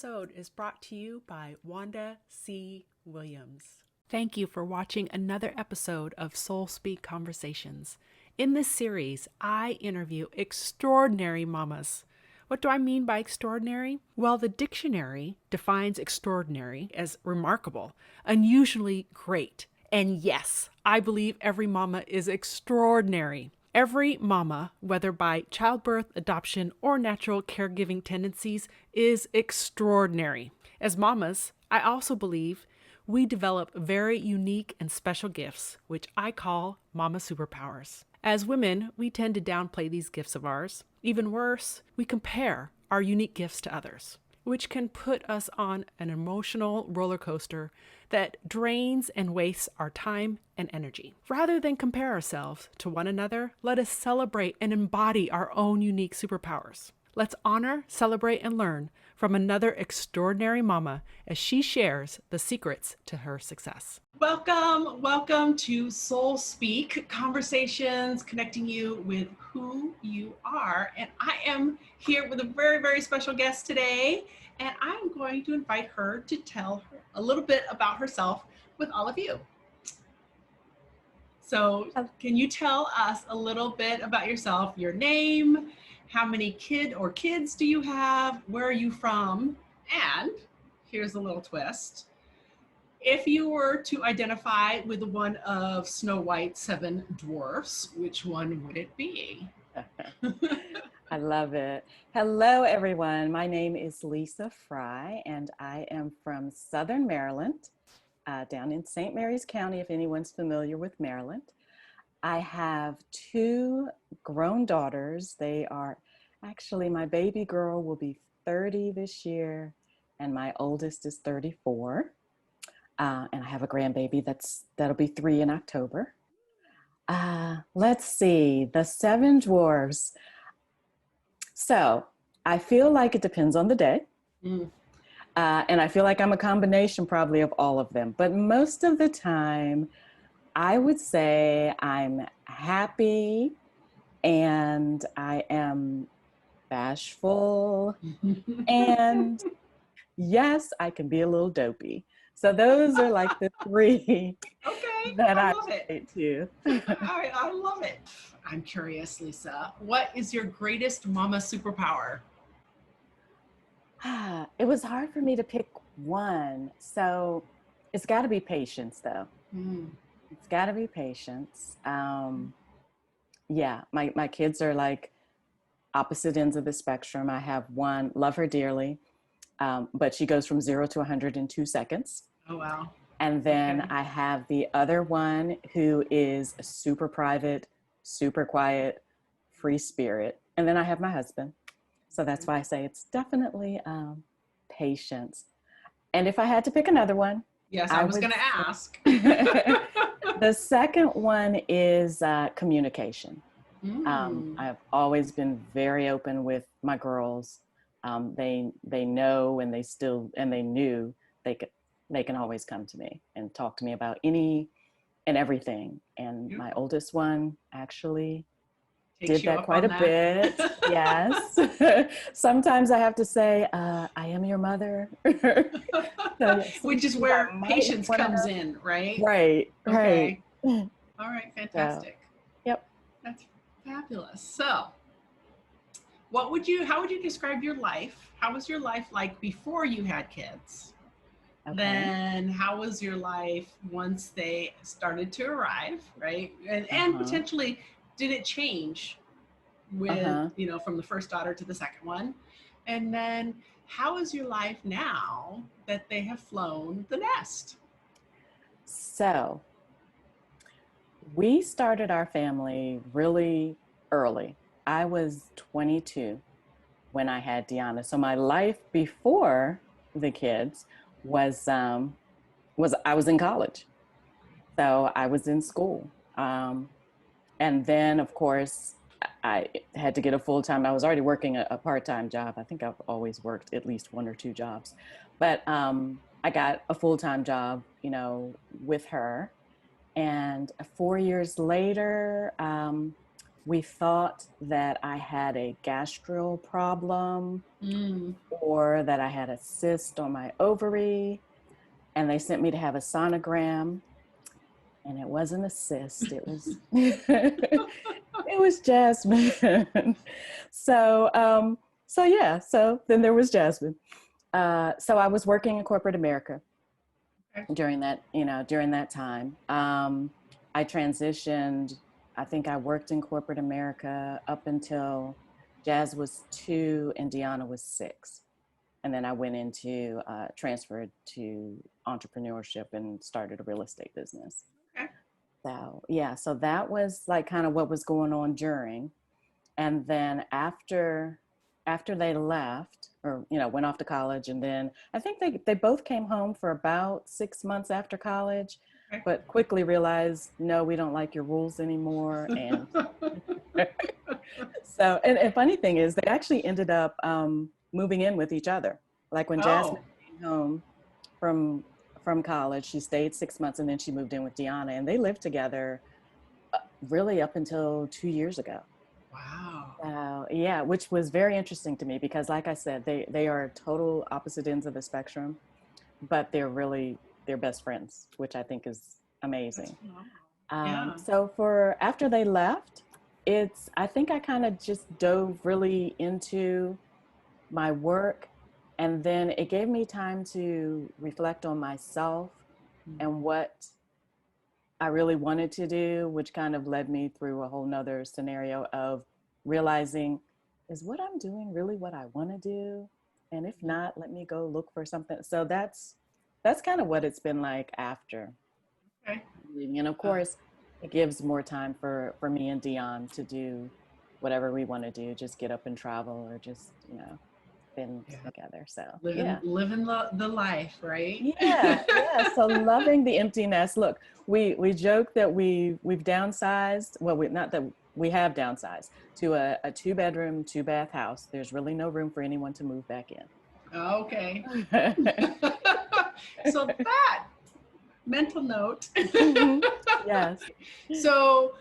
episode is brought to you by Wanda C. Williams. Thank you for watching another episode of Soul Speak Conversations. In this series, I interview extraordinary mamas. What do I mean by extraordinary? Well, the dictionary defines extraordinary as remarkable, unusually great. And yes, I believe every mama is extraordinary. Every mama, whether by childbirth, adoption, or natural caregiving tendencies, is extraordinary. As mamas, I also believe we develop very unique and special gifts, which I call mama superpowers. As women, we tend to downplay these gifts of ours. Even worse, we compare our unique gifts to others, which can put us on an emotional roller coaster that drains and wastes our time and energy. Rather than compare ourselves to one another, let us celebrate and embody our own unique superpowers. Let's honor, celebrate, and learn from another extraordinary mama as she shares the secrets to her success. Welcome to Soul Speak Conversations, connecting you with who you are. And I am here with a very, very special guest today. And I'm going to invite her to tell her a little bit about herself with all of you. So can you tell us a little bit about yourself, your name, how many kids do you have, where are you from, and here's a little twist. If you were to identify with one of Snow White's 7 dwarfs, which one would it be? I love it. Hello, everyone. My name is Lesa Frye, and I am from Southern Maryland, down in St. Mary's County, if anyone's familiar with Maryland. I have 2 grown daughters. They are actually, my baby girl will be 30 this year, and my oldest is 34. And I have a grandbaby that'll be 3 in October. Let's see, the 7 dwarfs. So I feel like it depends on the day. And I feel like I'm a combination probably of all of them. But most of the time, I would say I'm happy and I am bashful. And yes, I can be a little dopey. So those are like the 3 that I relate to. I love it. I'm curious, Lesa, what is your greatest mama superpower? It was hard for me to pick one. So it's got to be patience, though. It's got to be patience. Yeah, my kids are like opposite ends of the spectrum. I have one, love her dearly, but she goes from 0 to 100 in 2 seconds. Oh, wow. And then I have the other one who is a super private, super quiet, free spirit. And then I have my husband. So that's why I say it's definitely patience. And if I had to pick another one. Yes, I was going to ask. The second one is communication. I've always been very open with my girls. They know and they knew they can always come to me and talk to me about any and everything. And my oldest one actually did that quite a bit. Yes. Sometimes I have to say, I am your mother. Which is where patience comes in, right? Right. Okay. All right. Fantastic. Yep. That's fabulous. So how would you describe your life? How was your life like before you had kids? Okay. Then how was your life once they started to arrive, right? And potentially, did it change with, from the first daughter to the second one? And then how is your life now that they have flown the nest? So we started our family really early. I was 22 when I had Deanna. So my life before the kids was I was in college. So I was in school. And then of course I had to get a full-time. I was already working a part-time job. I think I've always worked at least 1 or 2 jobs, but I got a full-time job, with her. And 4 years later, we thought that I had a gastral problem or that I had a cyst on my ovary. And they sent me to have a sonogram. And it wasn't a cyst, it was it was Jasmine. So then there was Jasmine. So I was working in corporate America during that time. I transitioned. I think I worked in corporate America up until Jazz was 2 and Deanna was 6. And then I went into, transferred to entrepreneurship and started a real estate business. Okay. So, yeah, so that was like kind of what was going on during. And then after they left or, went off to college, and then I think they both came home for about 6 months after college, but quickly realized, no, we don't like your rules anymore. And so, and funny thing is, they actually ended up moving in with each other. Like when Jasmine came home from college, she stayed 6 months and then she moved in with Deanna, and they lived together really up until 2 years ago. Wow. Yeah, which was very interesting to me because, like I said, they are total opposite ends of the spectrum, but they're best friends, which I think is amazing. So after they left, I think I kind of just dove really into my work, and then it gave me time to reflect on myself and what I really wanted to do, which kind of led me through a whole nother scenario of realizing, is what I'm doing really what I want to do? And if not, let me go look for something. So that's kind of what it's been like after. Okay. And of course, it gives more time for me and Dion to do whatever we want to do, just get up and travel, or just, been together. So living the life, right? Yeah. So loving the empty nest. Look, we joke that we've downsized. Well, not that we have downsized to a 2-bedroom, 2-bath house. There's really no room for anyone to move back in. Okay. So that mental note. Yes. So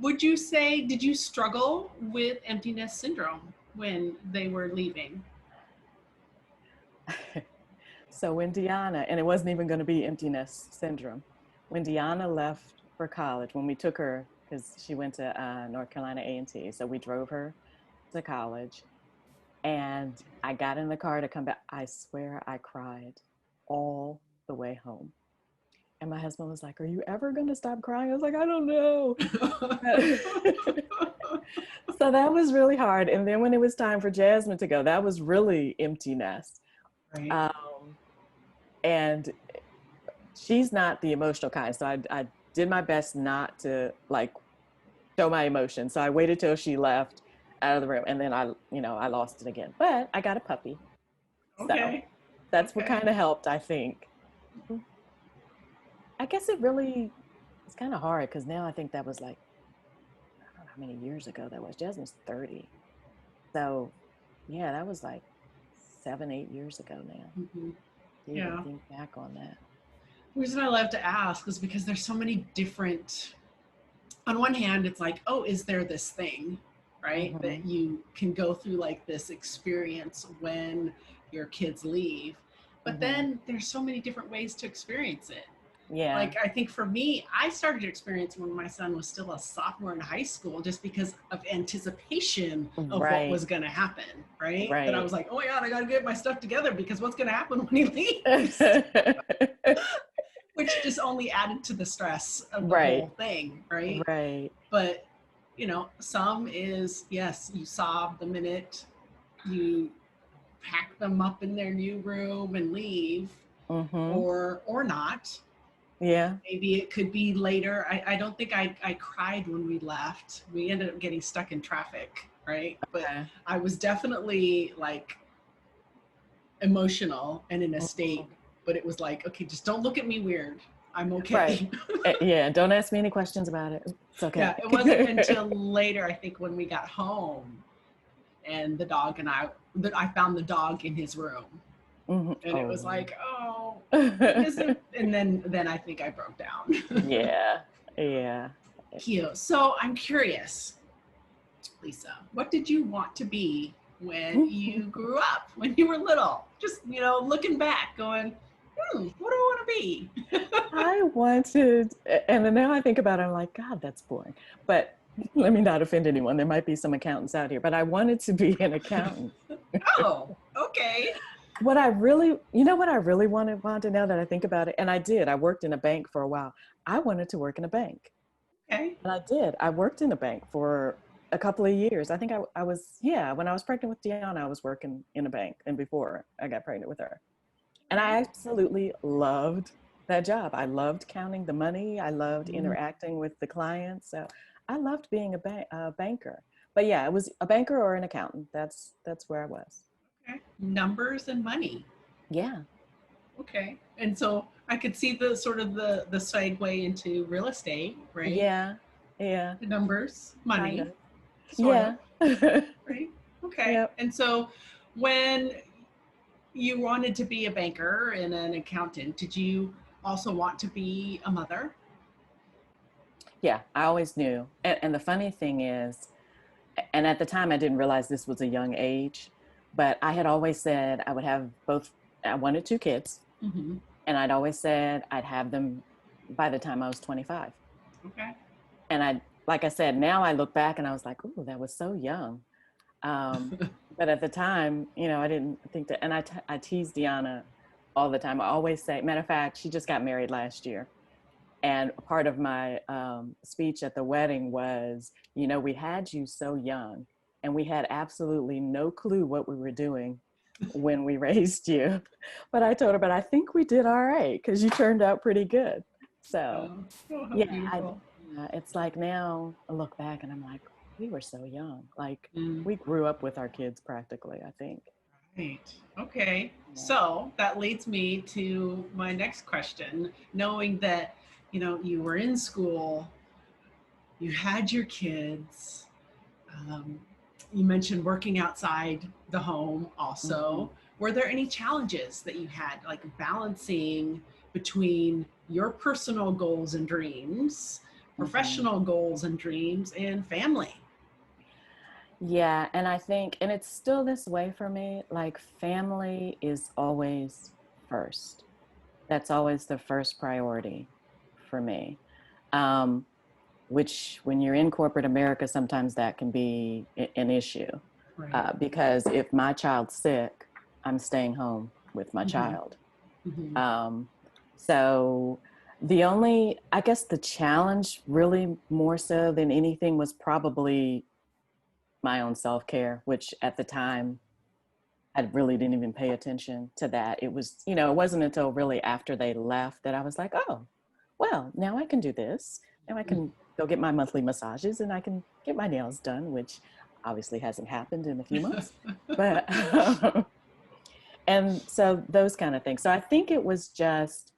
would you say, did you struggle with emptiness syndrome when they were leaving? So when Deanna, and it wasn't even going to be emptiness syndrome, when Deanna left for college, when we took her, because she went to North Carolina A&T, so we drove her to college, and I got in the car to come back. I swear I cried all the way home. And my husband was like, "Are you ever going to stop crying?" I was like, "I don't know." So that was really hard. And then when it was time for Jasmine to go, that was really empty nest. Right. And she's not the emotional kind. So I did my best not to show my emotion. So I waited till she left out of the room, and then I lost it again. But I got a puppy. Okay. So that's what kind of helped, I think. I guess it's kind of hard because now I think that was like, I don't know how many years ago that was. Jasmine's 30. So yeah, that was like 7-8 years ago now. Mm-hmm. Yeah. Think back on that. The reason I love to ask is because there's so many different, on one hand, it's like, oh, is there this thing, right? Mm-hmm. That you can go through like this experience when your kids leave. But then there's so many different ways to experience it. Yeah. Like, I think for me, I started to experience when my son was still a sophomore in high school, just because of anticipation of what was going to happen, right? That I was like, oh my God, I got to get my stuff together because what's going to happen when he leaves? Which just only added to the stress of the whole thing, right? Right. But, some is, yes, you sob the minute you pack them up in their new room and leave, or not. Yeah. Maybe it could be later. I don't think I cried when we left. We ended up getting stuck in traffic, right? But I was definitely like emotional and in a state, but it was like, okay, just don't look at me weird. I'm okay. Right. Yeah. Don't ask me any questions about it. It's okay. Yeah. It wasn't until later, I think, when we got home and the dog and I found the dog in his room. And it was like, oh, and then I think I broke down. Yeah. Cute. So I'm curious, Lisa? What did you want to be when you grew up, when you were little? Just, looking back, going, what do I want to be? I wanted, and then now I think about it, I'm like, God, that's boring. But let me not offend anyone. There might be some accountants out here, but I wanted to be an accountant. Oh, okay. What I really, what I really wanted, Wanda, now that I think about it, and I did, I worked in a bank for a while. I wanted to work in a bank. Okay. And I did. I worked in a bank for a couple of years. I think I was, yeah, when I was pregnant with Deanna, I was working in a bank and before I got pregnant with her. And I absolutely loved that job. I loved counting the money. I loved interacting with the clients. So I loved being a banker. But yeah, it was a banker or an accountant. That's where I was. Okay. Numbers and money. Yeah. Okay. And so I could see the sort of the segue into real estate, right? Yeah. Yeah. The numbers, money, Kind of. sort of, Yeah. right? Okay. Yep. And so when you wanted to be a banker and an accountant, did you also want to be a mother? Yeah, I always knew. And the funny thing is, and at the time I didn't realize this was a young age, but I had always said I would have both. I wanted two kids, Mm-hmm. and I'd always said I'd have them by the time I was 25. Okay. And like I said, now I look back and I was like, oh, that was so young. But at the time, I didn't think that. And I tease Deanna all the time. I always say, matter of fact, she just got married last year. And part of my speech at the wedding was, we had you so young and we had absolutely no clue what we were doing when we raised you. But I told her, but I think we did all right because you turned out pretty good. So, How yeah, beautiful. it's like now I look back and I'm like, we were so young. Like Mm. we grew up with our kids practically, I think. Right. Okay. Yeah. So that leads me to my next question. Knowing that, you were in school, you had your kids, um, you mentioned working outside the home Mm-hmm. also. Were there any challenges that you had, like balancing between your personal goals and dreams, Mm-hmm. professional goals and dreams, and family? Yeah, and I think, and it's still this way for me, like family is always first. That's always the first priority for me. Um, which when you're in corporate America, sometimes that can be an issue. Right. Because if my child's sick, I'm staying home with my Mm-hmm. child. Mm-hmm. Um, so I guess the challenge really more so than anything was probably my own self-care, which at the time I really didn't even pay attention to that. It was, it wasn't until really after they left that I was like, oh, well, now I can do this. Now I can go get my monthly massages and I can get my nails done, which obviously hasn't happened in a few months. But, and so those kind of things. So I think it was just,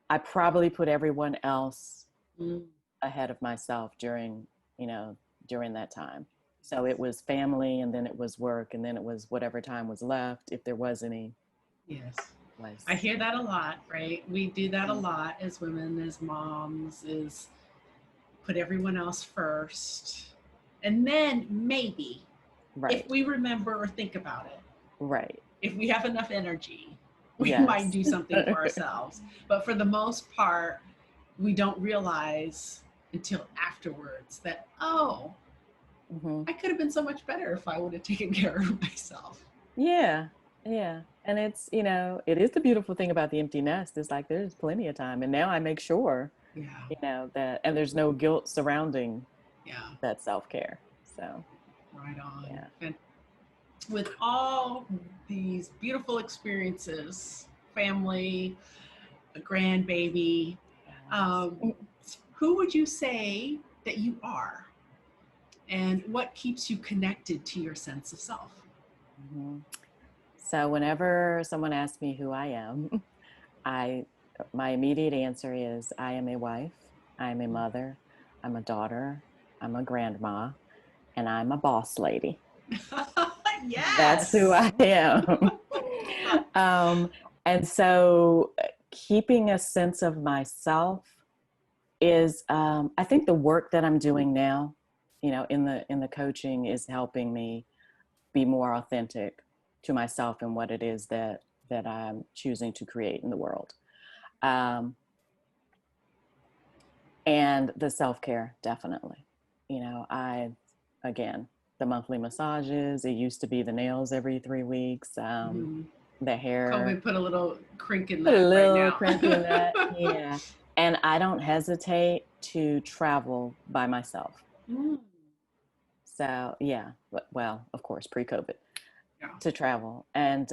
I probably put everyone else Mm. ahead of myself during that time. So it was family and then it was work and then it was whatever time was left, if there was any. Yes. Was I hear that a lot, right? We do that a lot as women, as moms, is put everyone else first. And then maybe, if right, we remember or think about it, right, if we have enough energy, we might yes. do something for ourselves. But for the most part, we don't realize until afterwards that, oh, Hmm. I could have been so much better if I would have taken care of myself. Yeah, yeah. And it's, it is the beautiful thing about the empty nest. It's like there's plenty of time. And now I make sure, Yeah, that, and there's no guilt surrounding yeah, that self-care. So, right on. yeah. And with all these beautiful experiences, family, a grandbaby, Yes. um, who would you say that you are? And what keeps you connected to your sense of self? Mhm. So whenever someone asks me who I am, I my immediate answer is I am a wife, I am a mother, I'm a daughter, I'm a grandma, and I'm a boss lady. That's who Yes. I am. um, and so keeping a sense of myself is, I think the work that I'm doing now in the coaching is helping me be more authentic to myself and what it is that I'm choosing to create in the world. And the self-care, definitely. Again, the monthly massages, it used to be the nails every 3 weeks, the hair. COVID put a little crink in Put a that right little now. crink in that, yeah. And I don't hesitate to travel by myself. So yeah, well, of course, pre-COVID, Yeah. to travel. And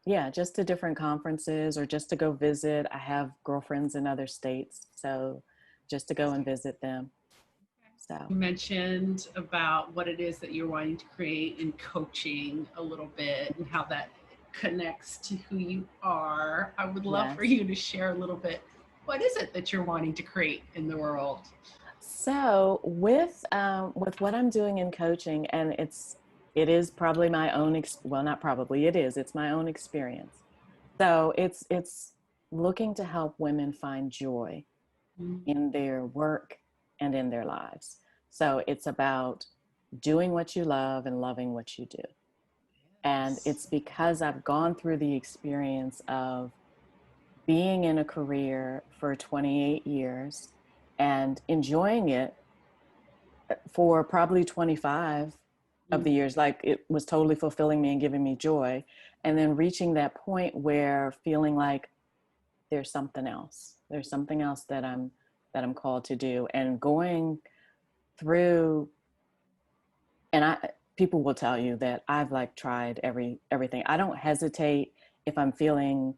yeah, just to different conferences or just to go visit. I have girlfriends in other states, so just to go and visit them. So You mentioned about what it is that you're wanting to create in coaching a little bit and how that connects to who you are. I would love for yes. you to share a little bit. What is it that you're wanting to create in the world? So with what I'm doing in coaching, and it is probably my own well, not probably, it's my own experience. So it's looking to help women find joy in their work and in their lives. So it's about doing what you love and loving what you do. And it's because I've gone through the experience of being in a career for 28 years and enjoying it for probably 25 of the years. Like, it was totally fulfilling me and giving me joy. And then reaching that point where feeling like there's something else. There's something else that I'm called to do, and going through, and people will tell you that I've like tried everything. I don't hesitate if I'm feeling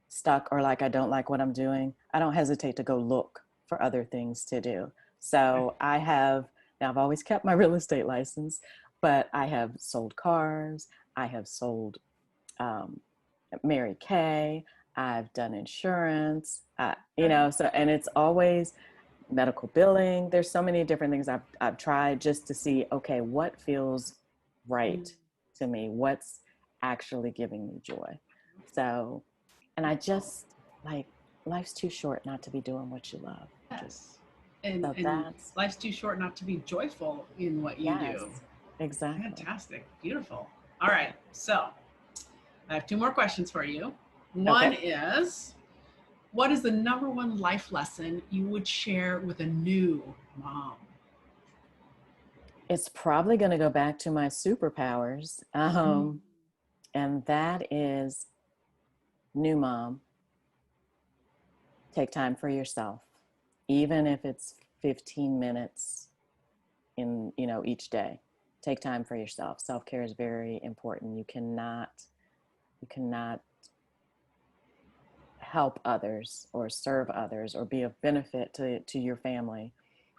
stuck or like I don't like what I'm doing. I don't hesitate to go look for other things to do. So I've always kept my real estate license, but I have sold cars. I have sold Mary Kay. I've done insurance, so, and it's always medical billing. There's so many different things I've tried just to see, okay, what feels right to me? What's actually giving me joy? So, and I just like, life's too short not to be doing what you love. Yes. And That's, life's too short not to be joyful in what you do. Exactly. Fantastic. Beautiful. All right. So I have two more questions for you. One is, what is the number one life lesson you would share with a new mom? It's probably going to go back to my superpowers. And that is, new mom, take time for yourself, even if it's 15 minutes in, each day. Take time for yourself. Self-care is very important. You cannot help others or serve others or be of benefit to your family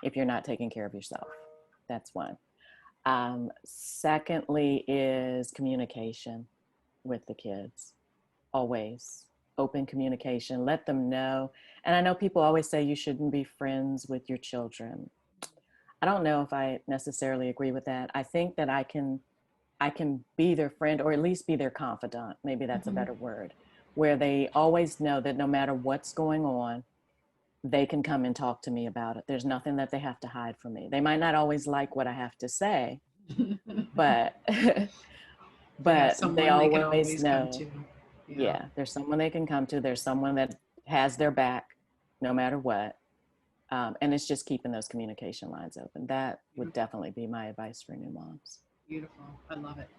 if you're not taking care of yourself. That's one. Secondly is communication with the kids. Always open communication. Let them know. And I know people always say you shouldn't be friends with your children. I don't know if I necessarily agree with that. I think that I can be their friend, or at least be their confidant. Maybe that's a better word, where they always know that no matter what's going on, they can come and talk to me about it. There's nothing that they have to hide from me. They might not always like what I have to say, but they always know. Yeah, there's someone they can come to. There's someone that has their back no matter what. And it's just keeping those communication lines open. That would definitely be my advice for new moms. Beautiful. I love it.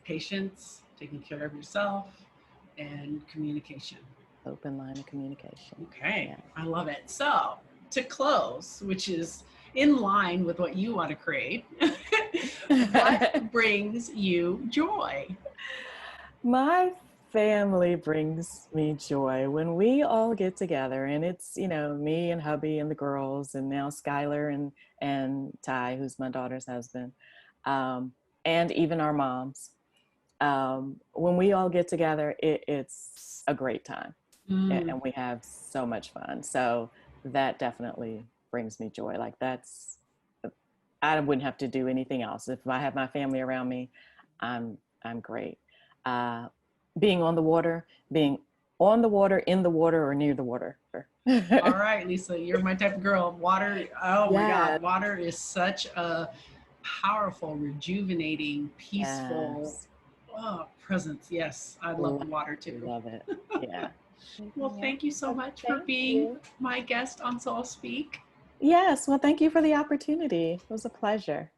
Patience, taking care of yourself, and communication. Open line of communication. Okay. Yeah. I love it. So, to close, which is in line with what you want to create, what brings you joy? My family brings me joy when we all get together, and it's, me and hubby and the girls, and now Skylar and Ty, who's my daughter's husband, and even our moms. When we all get together, it's a great time, and we have so much fun. So that definitely brings me joy. Like, I wouldn't have to do anything else. If I have my family around me, I'm great. Being on the water, in the water, or near the water, All right, Lesa, you're my type of girl. Water, oh my Yes. God, water is such a powerful, rejuvenating, peaceful presence. Yes, I love water too. Love it. Yeah. Well, thank you so much for Thank being you. my guest on Soul Speak. Yes. Well, thank you for the opportunity. It was a pleasure.